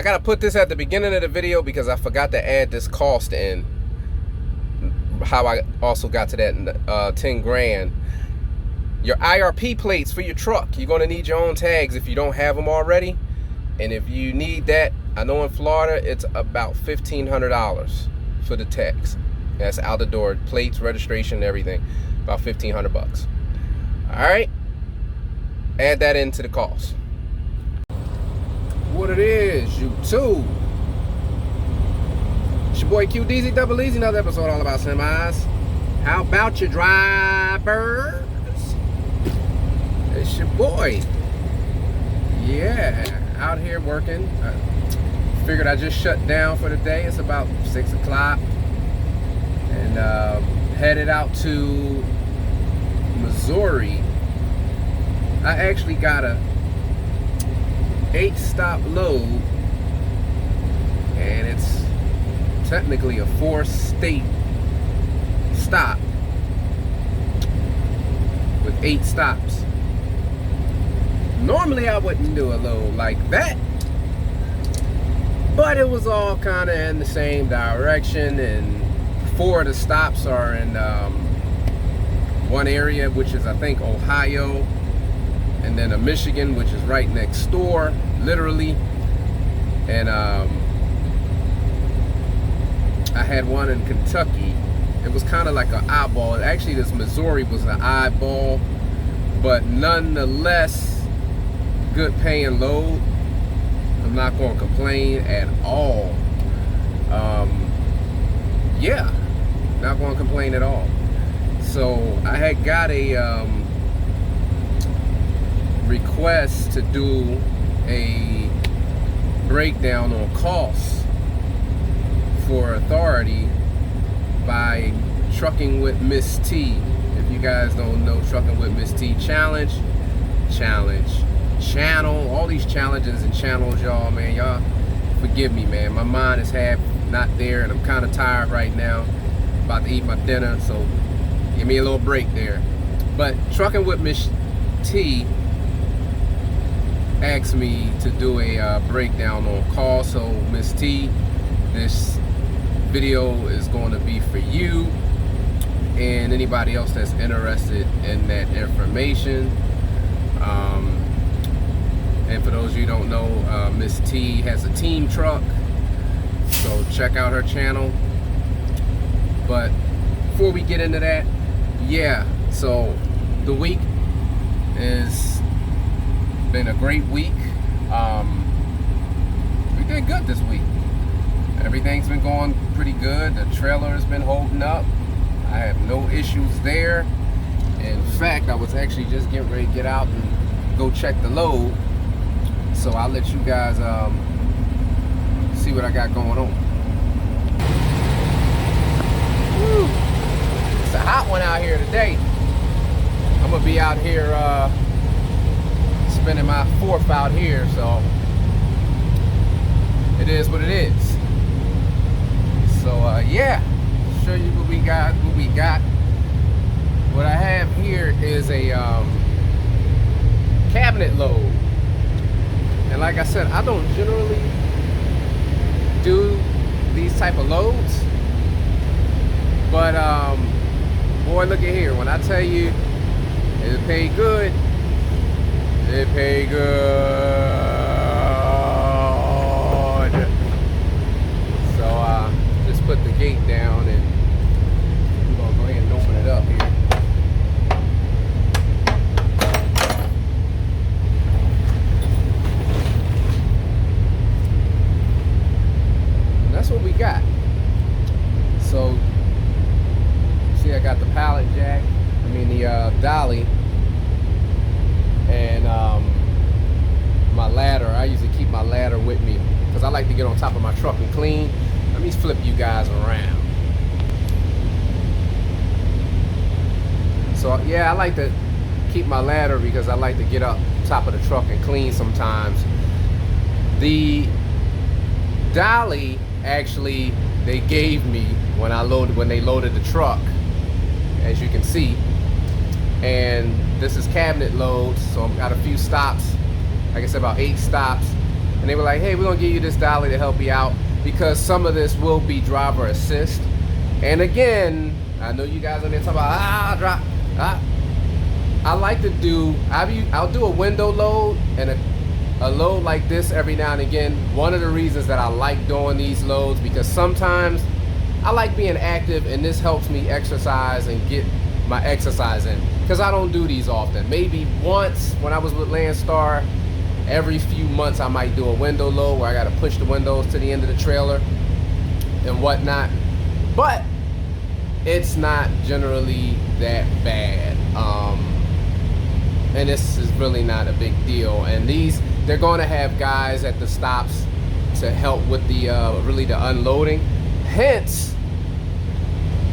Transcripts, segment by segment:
gotta put this at the beginning of the video because I forgot to add this cost in. How I also got to that 10 grand. Your IRP plates for your truck. You're gonna need your own tags if you don't have them already. And if you need that, I know in Florida it's about $1,500 for the tags. That's out the door, plates, registration, everything. About $1,500. All right, add that into the cost. What it is, YouTube? It's your boy QDZ Double Easy. Another episode all about semis. How about your drivers? It's your boy. Yeah, out here working. I figured I just shut down for the day. It's about 6 o'clock. And headed out to Missouri. I actually got a 8-stop load, and it's technically a 4-state stop with 8 stops. Normally I wouldn't do a load like that, but it was all kind of in the same direction, and 4 of the stops are in one area, which is I think Ohio, and then a Michigan, which is right next door, literally. And I had one in Kentucky. It was kind of like an eyeball. Actually, this Missouri was an eyeball, but nonetheless, good paying load. I'm not going to complain at all. Yeah, not going to complain at all. So I had got a request to do a breakdown on costs for authority by Trucking with Miss T. If you guys don't know, Trucking with Miss T challenge, channel, all these challenges and channels, y'all, man, y'all forgive me, man. My mind is half not there, and I'm kind of tired right now. About to eat my dinner, so give me a little break there. But Trucking with Miss T asked me to do a breakdown on cost. So Miss T, this video is going to be for you and anybody else that's interested in that information. And for those of you who don't know, Miss T has a team truck, so check out her channel. But before we get into that, yeah, so the week has been a great week. We did good this week. Everything's been going pretty good. The trailer has been holding up. I have no issues there. In fact, I was actually just getting ready to get out and go check the load. So I'll let you guys see what I got going on. Woo. It's a hot one out here today. I'm gonna be out here spending my 4th out here, so it is what it is. So yeah, show you what we got. What I have here is a cabinet load, and like I said, I don't generally do these type of loads, but boy, look at here. When I tell you it paid good, it paid good. So just put the gate down, and we're gonna go ahead and open it up here. And that's what we got. So see, I got the pallet jack, the dolly, and my ladder. I usually keep my ladder with me because I like to get on top of my truck and clean. Let me flip you guys around. So yeah, I like to keep my ladder because I like to get up top of the truck and clean sometimes. The dolly, actually, they gave me when they loaded the truck, as you can see. And this is cabinet loads, so I've got a few stops. Like I said, about 8 stops. and they were like, hey, we're gonna give you this dollar to help you out, because some of this will be driver assist. And again, I know you guys are there talking about I like to do, I'll do a window load and a load like this every now and again. One of the reasons that I like doing these loads, because sometimes I like being active, and this helps me exercise and get my exercise in, because I don't do these often. Maybe once when I was with Landstar, every few months I might do a window load where I got to push the windows to the end of the trailer and whatnot, but it's not generally that bad. And this is really not a big deal. And they're going to have guys at the stops to help with the really the unloading. Hence,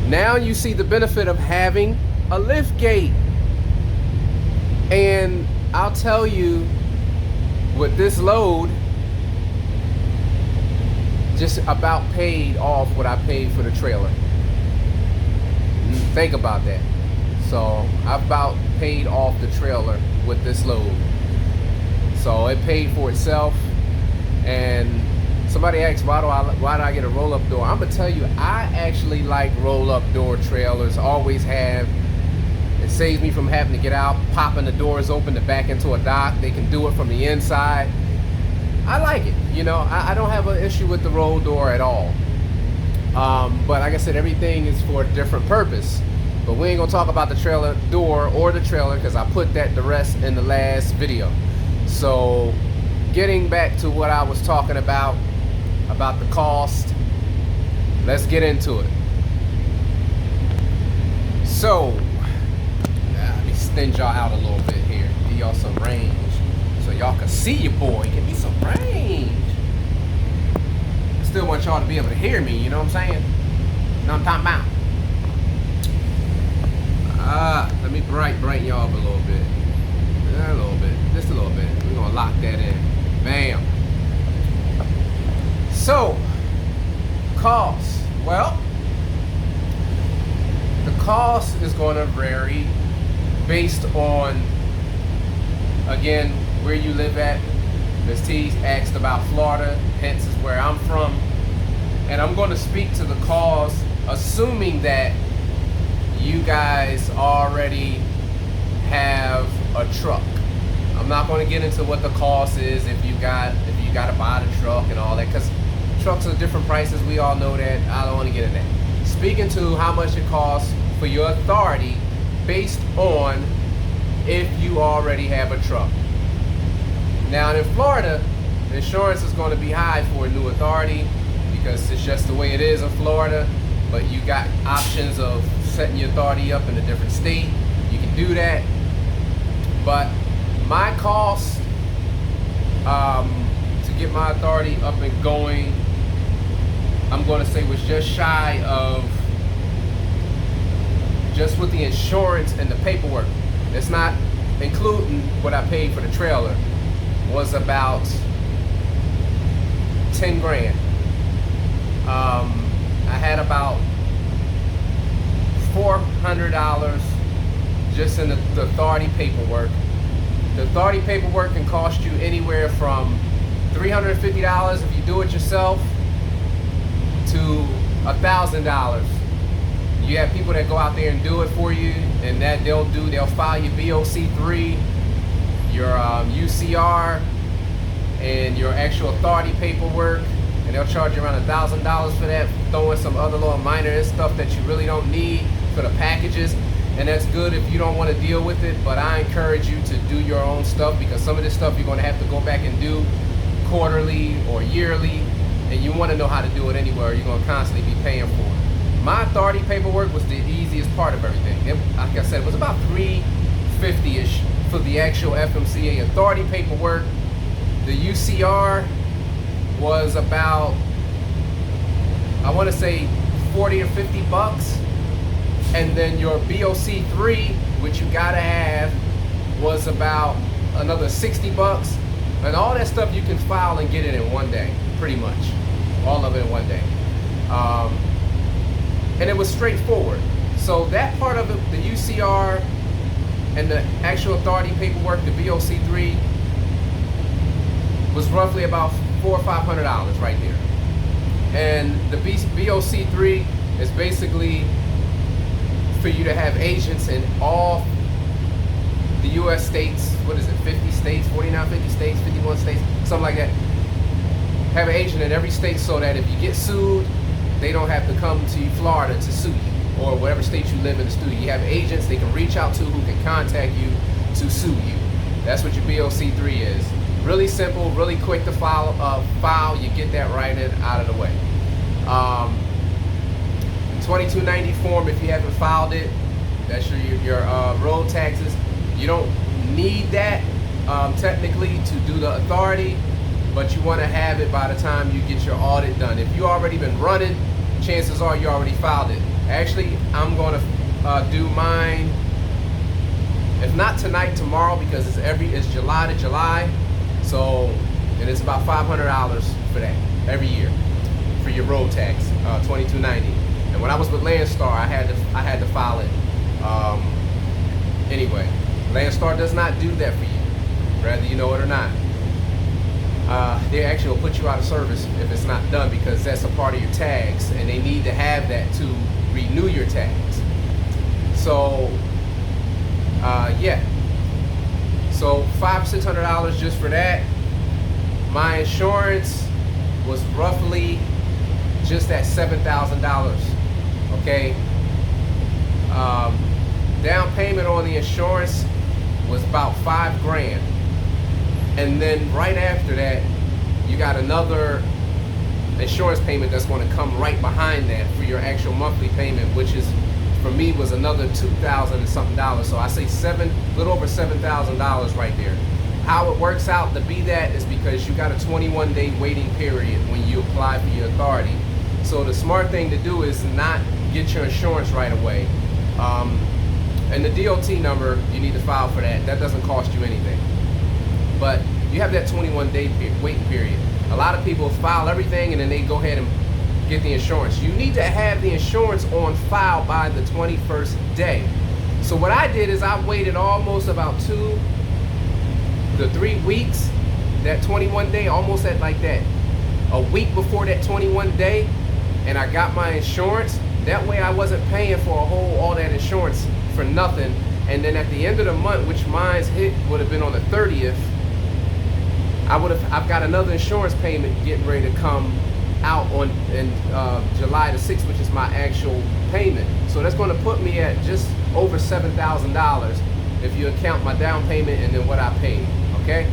now you see the benefit of having a lift gate. And I'll tell you, with this load, just about paid off what I paid for the trailer. Think about that. So I about paid off the trailer with this load. So it paid for itself. And somebody asked, why do I get a roll-up door? I'm gonna tell you, I actually like roll-up door trailers. Always have. It saves me from having to get out, popping the doors open to back into a dock. They can do it from the inside. I like it. You know, I don't have an issue with the roll door at all. But like I said, everything is for a different purpose. But we ain't gonna talk about the trailer door or the trailer, because I put the rest in the last video. So getting back to what I was talking about the cost, let's get into it. So let me extend y'all out a little bit here, give y'all some range so y'all can see your boy. Give me some range. I still want y'all to be able to hear me, you know what I'm saying? You know what I'm talking about? Let me brighten y'all up a little bit. A little bit. Just a little bit. We're gonna lock that in. Bam. So, cost. Well, the cost is gonna vary based on, again, where you live at. Ms. T asked about Florida, hence is where I'm from. And I'm gonna speak to the cost, assuming that you guys already have a truck. I'm not going to get into what the cost is if you got to buy the truck and all that, because trucks are different prices. We all know that. I don't want to get into that. Speaking to how much it costs for your authority based on if you already have a truck. Now in Florida, the insurance is going to be high for a new authority, because it's just the way it is in Florida. But you got options of setting your authority up in a different state. You can do that. But my cost to get my authority up and going, I'm going to say was just shy of, just with the insurance and the paperwork, it's not including what I paid for the trailer, was about 10 grand. I had about $400 just in the authority paperwork. The authority paperwork can cost you anywhere from $350 if you do it yourself to $1,000. You have people that go out there and do it for you, and that they'll file your BOC3, your UCR, and your actual authority paperwork, and they'll charge you around $1,000 for that, throwing some other little minor stuff that you really don't need for the packages. And that's good if you don't want to deal with it, but I encourage you to do your own stuff, because some of this stuff you're going to have to go back and do quarterly or yearly, and you want to know how to do it anywhere. You're going to constantly be paying for it. My authority paperwork was the easiest part of everything. Like I said, it was about $350-ish for the actual FMCA authority paperwork. The UCR was about, I want to say, 40 or 50 bucks. And then your BOC3, which you gotta have, was about another 60 bucks. And all that stuff you can file and get it in one day, pretty much. All of it in one day. And it was straightforward. So that part of it, the UCR and the actual authority paperwork, the BOC3, was roughly about $400 or $500 right there. And the BOC3 is basically for you to have agents in all the U.S. states. What is it, 50 states, 49, 50 states, 51 states, something like that. Have an agent in every state so that if you get sued, they don't have to come to Florida to sue you, or whatever state you live in to sue you. You have agents they can reach out to who can contact you to sue you. That's what your BOC3 is. Really simple, really quick to file. You get that right in, out of the way. 2290 form, if you haven't filed it, that's your road taxes. You don't need that technically to do the authority, but you want to have it by the time you get your audit done. If you already been running, chances are you already filed it. Actually, I'm going to do mine, if not tonight, tomorrow, because it's July to July. So, and it's about $500 for that every year for your road tax, 2290. And when I was with Landstar, I had to file it. Anyway, Landstar does not do that for you, whether you know it or not. They actually will put you out of service if it's not done, because that's a part of your tags, and they need to have that to renew your tags. So, yeah. So $500-$600 just for that. My insurance was roughly just at $7,000. Okay. Down payment on the insurance was about $5,000, and then right after that, you got another insurance payment that's going to come right behind that for your actual monthly payment, which is, for me, was another $2,000 and something dollars. So I say little over $7,000 right there. How it works out to be that is because you got a 21-day waiting period when you apply for your authority. So the smart thing to do is not get your insurance right away. And the DOT number, you need to file for that. That doesn't cost you anything. But you have that 21-day waiting period. A lot of people file everything and then they go ahead and get the insurance. You need to have the insurance on file by the 21st day. So what I did is I waited almost about 2 to 3 weeks, that 21 day, almost at like that, a week before that 21 day, and I got my insurance. That way I wasn't paying for all that insurance for nothing. And then at the end of the month, which mine's hit would have been on the 30th, I've got another insurance payment getting ready to come out in July the 6th, which is my actual payment. So that's going to put me at just over $7,000 if you account my down payment and then what I paid. Okay,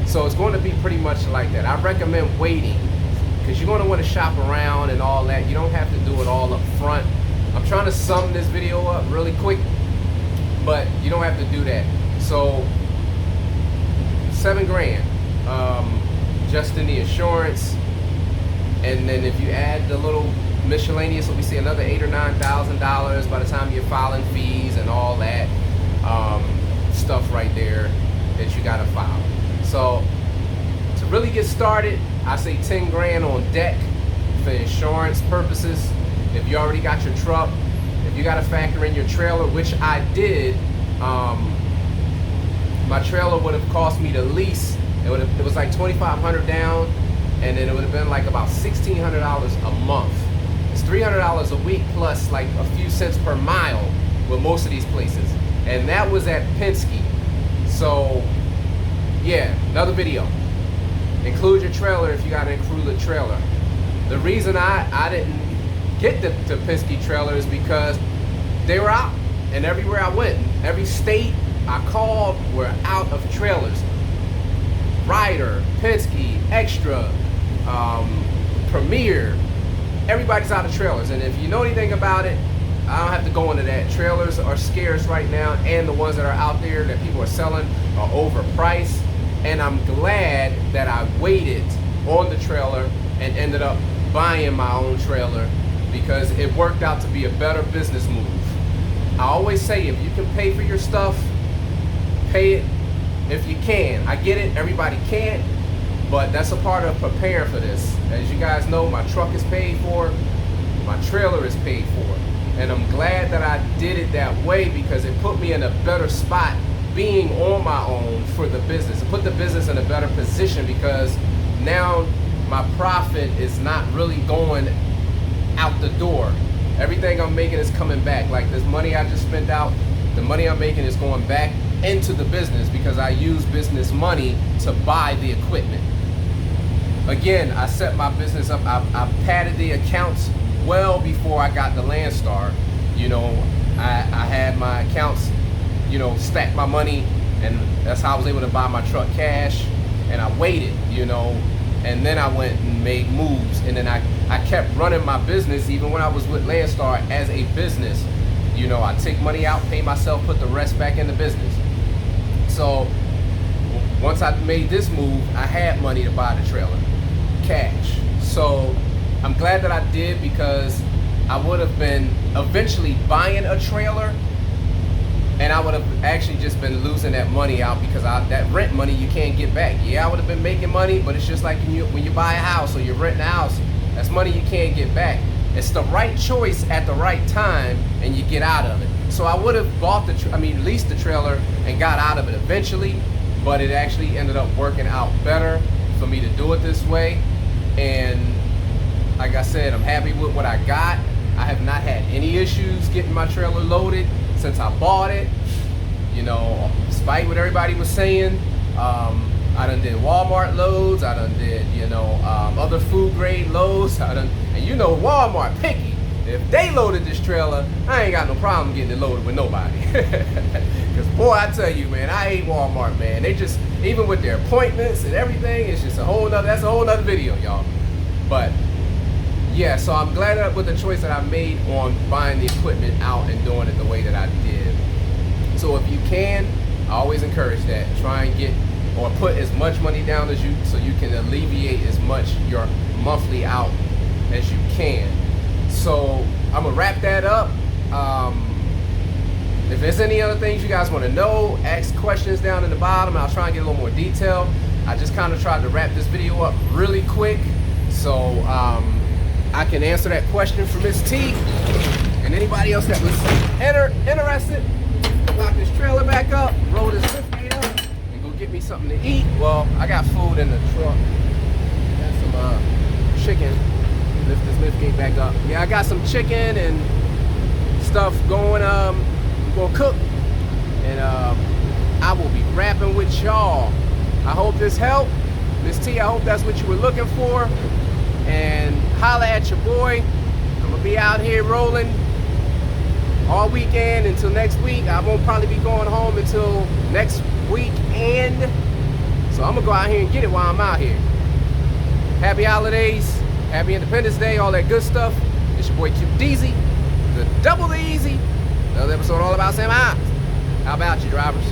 so it's going to be pretty much like that. I recommend waiting, because you're going to want to shop around and all that. You don't have to do it all up front. I'm trying to sum this video up really quick, but you don't have to do that. So $7,000 just in the insurance, and then if you add the little miscellaneous, so we see another $8,000 or $9,000 by the time you're filing fees and all that stuff right there that you gotta file. So to really get started, I say $10,000 on deck for insurance purposes. If you already got your truck, if you got to factor in your trailer, which I did, my trailer would have cost me the least. It was like $2,500 down, and then it would have been like about $1,600 a month. It's $300 a week plus like a few cents per mile with most of these places, and that was at Penske. So yeah, another video. Include your trailer if you got to include the trailer. The reason I didn't get the Penske trailer is because they were out, and everywhere I went, every state I called were out of trailers. Ryder, Penske, Extra, Premier, everybody's out of trailers. And if you know anything about it, I don't have to go into that. Trailers are scarce right now, and the ones that are out there that people are selling are overpriced. And I'm glad that I waited on the trailer and ended up buying my own trailer, because it worked out to be a better business move. I always say, if you can pay for your stuff, pay it if you can. I get it, everybody can't, but that's a part of preparing for this. As you guys know, my truck is paid for, my trailer is paid for, and I'm glad that I did it that way, because it put me in a better spot being on my own for the business. It put the business in a better position because now my profit is not really going out the door. Everything I'm making is coming back. Like this money I just spent out, the money I'm making is going back into the business because I use business money to buy the equipment. Again, I set my business up. I padded the accounts well before I got the Landstar. You know, I had my accounts, you know, stacked my money, and that's how I was able to buy my truck cash. And I waited, you know, and then I went and made moves. And then I kept running my business even when I was with Landstar as a business. You know, I take money out, pay myself, put the rest back in the business. So once I made this move, I had money to buy the trailer, cash. So I'm glad that I did, because I would have been eventually buying a trailer, and I would have actually just been losing that money out, because that rent money you can't get back. Yeah, I would have been making money, but it's just like when you buy a house or you're renting a house, that's money you can't get back. It's the right choice at the right time, and you get out of it. So I would have bought leased the trailer and got out of it eventually, but it actually ended up working out better for me to do it this way. And like I said, I'm happy with what I got. I have not had any issues getting my trailer loaded since I bought it. You know, despite what everybody was saying, I done did Walmart loads. I done did, you know, other food grade loads. And you know, Walmart picky. If they loaded this trailer, I ain't got no problem getting it loaded with nobody. Because boy, I tell you, man, I hate Walmart, man. They just, even with their appointments and everything, it's just that's a whole nother video, y'all. But yeah, so I'm glad with the choice that I made on buying the equipment out and doing it the way that I did. So if you can, I always encourage that. Try and get or put as much money down as you, so you can alleviate as much your monthly out as you can. So I'm gonna wrap that up. If there's any other things you guys want to know, ask questions down in the bottom. I'll try and get a little more detail. I just kind of tried to wrap this video up really quick, so I can answer that question for Miss T and anybody else that was interested. Lock this trailer back up, roll this liftgate up, and go get me something to eat. Well, I got food in the truck. Got some chicken. Lift this liftgate back up. Yeah, I got some chicken and stuff going. I'm gonna cook, and I will be rapping with y'all. I hope this helped. Miss T, I hope that's what you were looking for. And holla at your boy. I'm gonna be out here rolling all weekend until next week. I won't probably be going home until next weekend. So I'm gonna go out here and get it while I'm out here. Happy holidays, happy Independence Day, all that good stuff. It's your boy QDeezy, the Double the Easy. Another episode all about Sam Hines. How about you, drivers?